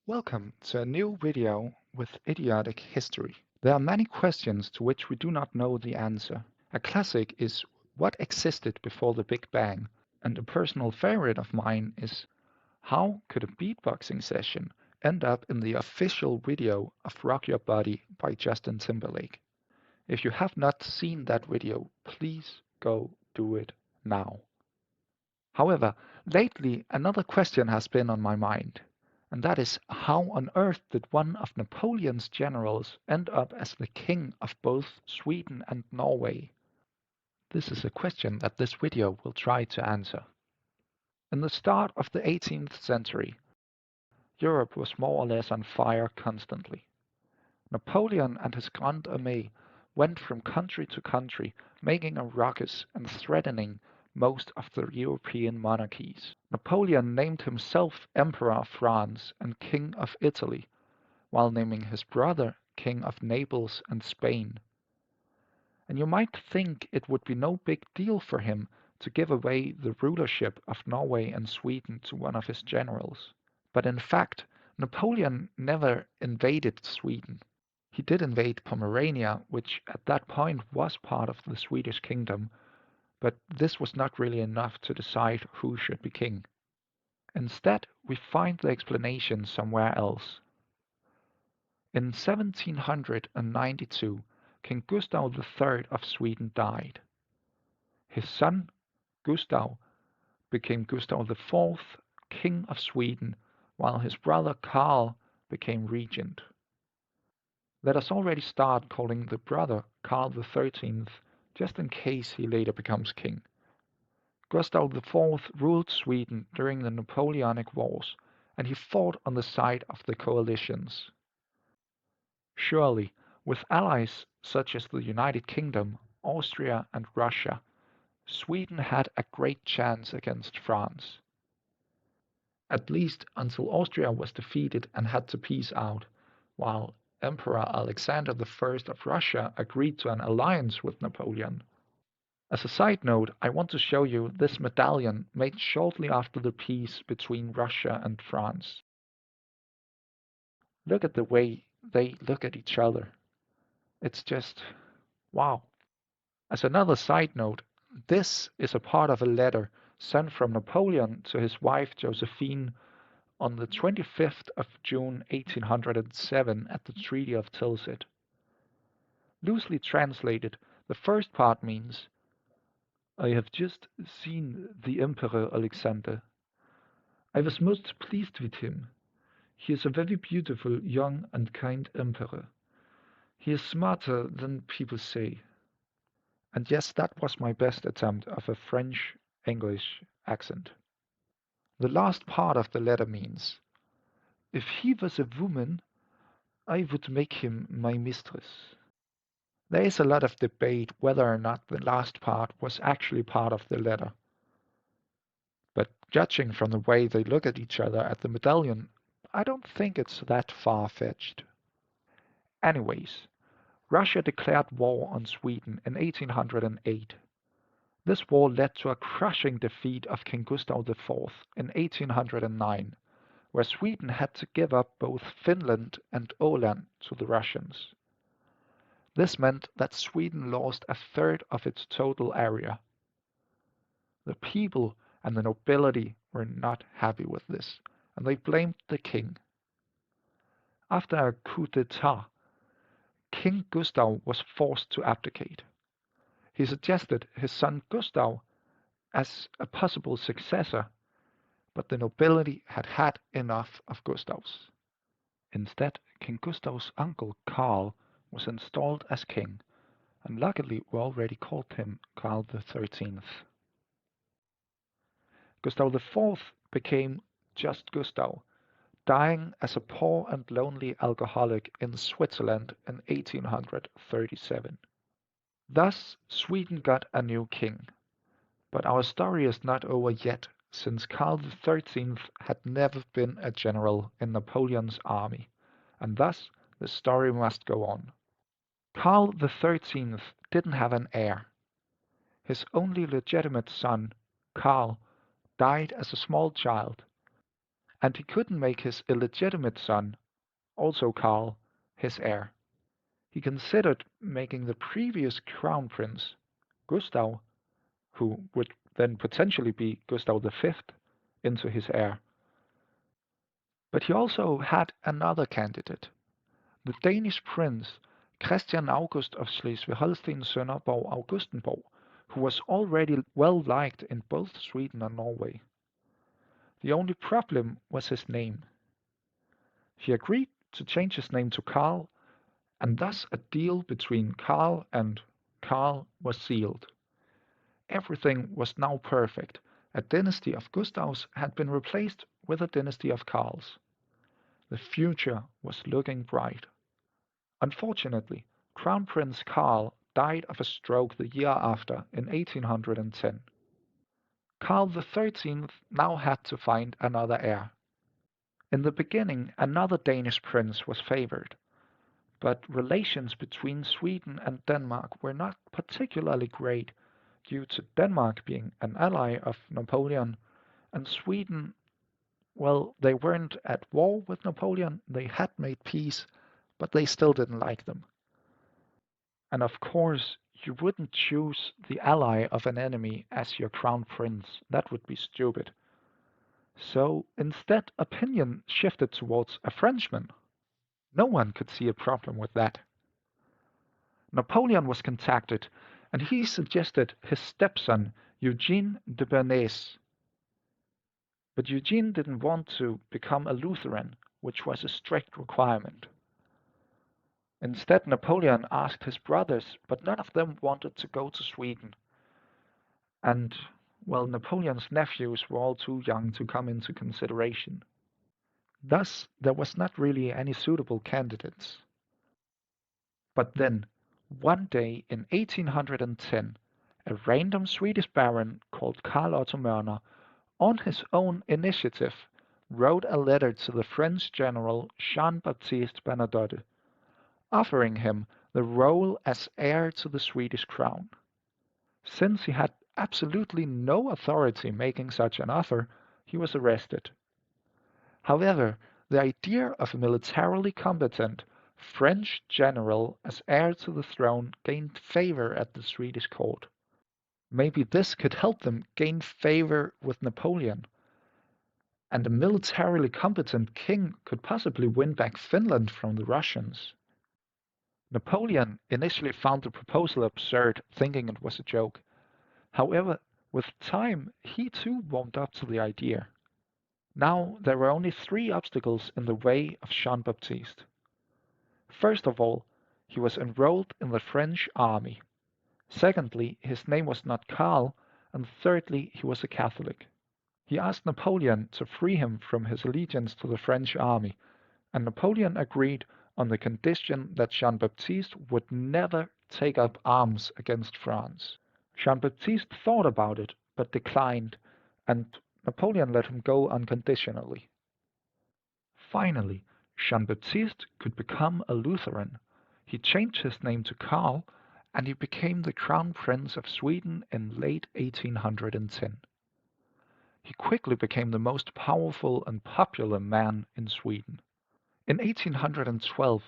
Welcome to a new video with idiotic history. There are many questions to which we do not know the answer. A classic is what existed before the Big Bang, and a personal favorite of mine is how could a beatboxing session end up in the official video of Rock Your Body by Justin Timberlake? If you have not seen that video, please go do it now. However, lately another question has been on my mind, and that is how on earth did one of Napoleon's generals end up as the king of both Sweden and Norway? This is a question that this video will try to answer. In the start of the 18th century, Europe was more or less on fire constantly. Napoleon and his Grande Armée went from country to country, making a ruckus and threatening most of the European monarchies. Napoleon named himself Emperor of France and King of Italy, while naming his brother King of Naples and Spain. And you might think it would be no big deal for him to give away the rulership of Norway and Sweden to one of his generals. But in fact, Napoleon never invaded Sweden. He did invade Pomerania, which at that point was part of the Swedish kingdom, but this was not really enough to decide who should be king. Instead, we find the explanation somewhere else. In 1792, King Gustav III of Sweden died. His son, Gustav, became Gustav IV, King of Sweden, while his brother Karl became regent. Let us already start calling the brother Karl XIII, just in case he later becomes king. Gustav IV ruled Sweden during the Napoleonic Wars, and he fought on the side of the coalitions. Surely, with allies such as the United Kingdom, Austria, and Russia, Sweden had a great chance against France. At least until Austria was defeated and had to peace out, while Emperor Alexander I of Russia agreed to an alliance with Napoleon. As a side note, I want to show you this medallion made shortly after the peace between Russia and France. Look at the way they look at each other. It's just wow. As another side note, this is a part of a letter sent from Napoleon to his wife Josephine on the 25th of June 1807 at the Treaty of Tilsit. Loosely translated, the first part means, I have just seen the Emperor Alexander. I was most pleased with him. He is a very beautiful, young, and kind emperor. He is smarter than people say. And yes, that was my best attempt of a French-English accent. The last part of the letter means, if he was a woman, I would make him my mistress. There is a lot of debate whether or not the last part was actually part of the letter. But judging from the way they look at each other at the medallion, I don't think it's that far-fetched. Anyways, Russia declared war on Sweden in 1808. This war led to a crushing defeat of King Gustav IV in 1809, where Sweden had to give up both Finland and Åland to the Russians. This meant that Sweden lost a third of its total area. The people and the nobility were not happy with this, and they blamed the king. After a coup d'etat, King Gustav was forced to abdicate. He suggested his son Gustav as a possible successor, but the nobility had had enough of Gustav's. Instead, King Gustav's uncle Karl was installed as king, and luckily we already called him Karl XIII. Gustav IV became just Gustav, dying as a poor and lonely alcoholic in Switzerland in 1837. Thus, Sweden got a new king. But our story is not over yet, since Karl XIII had never been a general in Napoleon's army, and thus the story must go on. Karl XIII didn't have an heir. His only legitimate son, Karl, died as a small child, and he couldn't make his illegitimate son, also Karl, his heir. He considered making the previous crown prince, Gustav, who would then potentially be Gustav V, into his heir. But he also had another candidate, the Danish prince Christian August of Schleswig-Holstein-Sønderborg-Augustenborg, who was already well liked in both Sweden and Norway. The only problem was his name. He agreed to change his name to Karl, and thus a deal between Karl and Karl was sealed. Everything was now perfect. A dynasty of Gustavs had been replaced with a dynasty of Karls. The future was looking bright. Unfortunately, Crown Prince Karl died of a stroke the year after, in 1810. Karl XIII now had to find another heir. In the beginning, another Danish prince was favored, but relations between Sweden and Denmark were not particularly great due to Denmark being an ally of Napoleon, and Sweden, well, they weren't at war with Napoleon, they had made peace, but they still didn't like them. And of course, you wouldn't choose the ally of an enemy as your crown prince. That would be stupid. So instead, opinion shifted towards a Frenchman. No one could see a problem with that. Napoleon was contacted, and he suggested his stepson, Eugene de Bernadotte. But Eugene didn't want to become a Lutheran, which was a strict requirement. Instead, Napoleon asked his brothers, but none of them wanted to go to Sweden. And, well, Napoleon's nephews were all too young to come into consideration. Thus, there was not really any suitable candidates. But then, one day in 1810, a random Swedish baron called Carl Otto Mörner, on his own initiative, wrote a letter to the French general Jean-Baptiste Bernadotte, offering him the role as heir to the Swedish crown. Since he had absolutely no authority making such an offer, he was arrested. However, the idea of a militarily competent French general as heir to the throne gained favor at the Swedish court. Maybe this could help them gain favor with Napoleon, and a militarily competent king could possibly win back Finland from the Russians. Napoleon initially found the proposal absurd, thinking it was a joke. However, with time, he too warmed up to the idea. Now there were only three obstacles in the way of Jean-Baptiste. First of all, he was enrolled in the French army. Secondly, his name was not Karl, and thirdly, he was a Catholic. He asked Napoleon to free him from his allegiance to the French army, and Napoleon agreed on the condition that Jean-Baptiste would never take up arms against France. Jean-Baptiste thought about it, but declined, and Napoleon let him go unconditionally. Finally, Jean-Baptiste could become a Lutheran. He changed his name to Karl, and he became the Crown Prince of Sweden in late 1810. He quickly became the most powerful and popular man in Sweden. In 1812,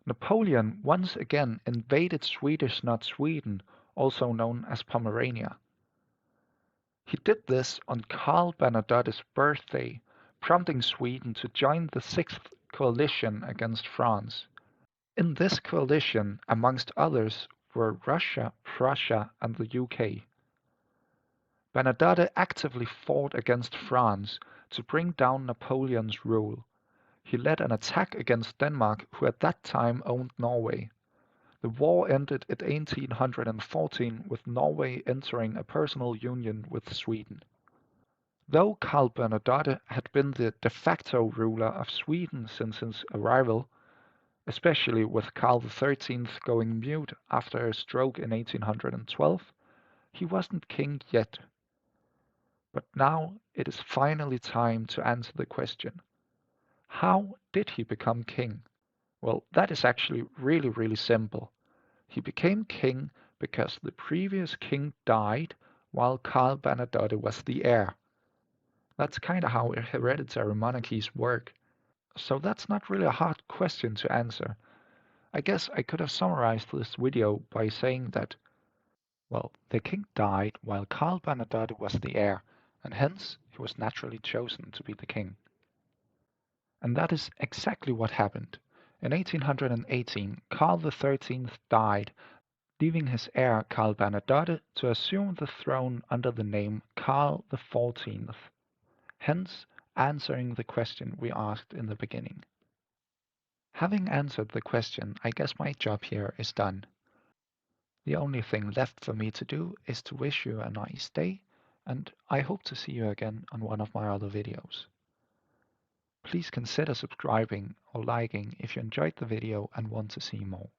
Napoleon once again invaded Swedish North Sweden, also known as Pomerania. He did this on Karl Bernadotte's birthday, prompting Sweden to join the Sixth Coalition against France. In this coalition, amongst others, were Russia, Prussia, and the UK. Bernadotte actively fought against France to bring down Napoleon's rule. He led an attack against Denmark, who at that time owned Norway. The war ended in 1814 with Norway entering a personal union with Sweden. Though Karl Bernadotte had been the de facto ruler of Sweden since his arrival, especially with Karl XIII going mute after a stroke in 1812, he wasn't king yet. But now it is finally time to answer the question: how did he become king? Well, that is actually really simple. He became king because the previous king died while Karl Bernadotte was the heir. That's kind of how hereditary monarchies work. So that's not really a hard question to answer. I guess I could have summarized this video by saying that, well, the king died while Karl Bernadotte was the heir, and hence he was naturally chosen to be the king. And that is exactly what happened. In 1818, Karl XIII died, leaving his heir Karl Bernadotte to assume the throne under the name Karl XIV, hence answering the question we asked in the beginning. Having answered the question, I guess my job here is done. The only thing left for me to do is to wish you a nice day, and I hope to see you again on one of my other videos. Please consider subscribing or liking if you enjoyed the video and want to see more.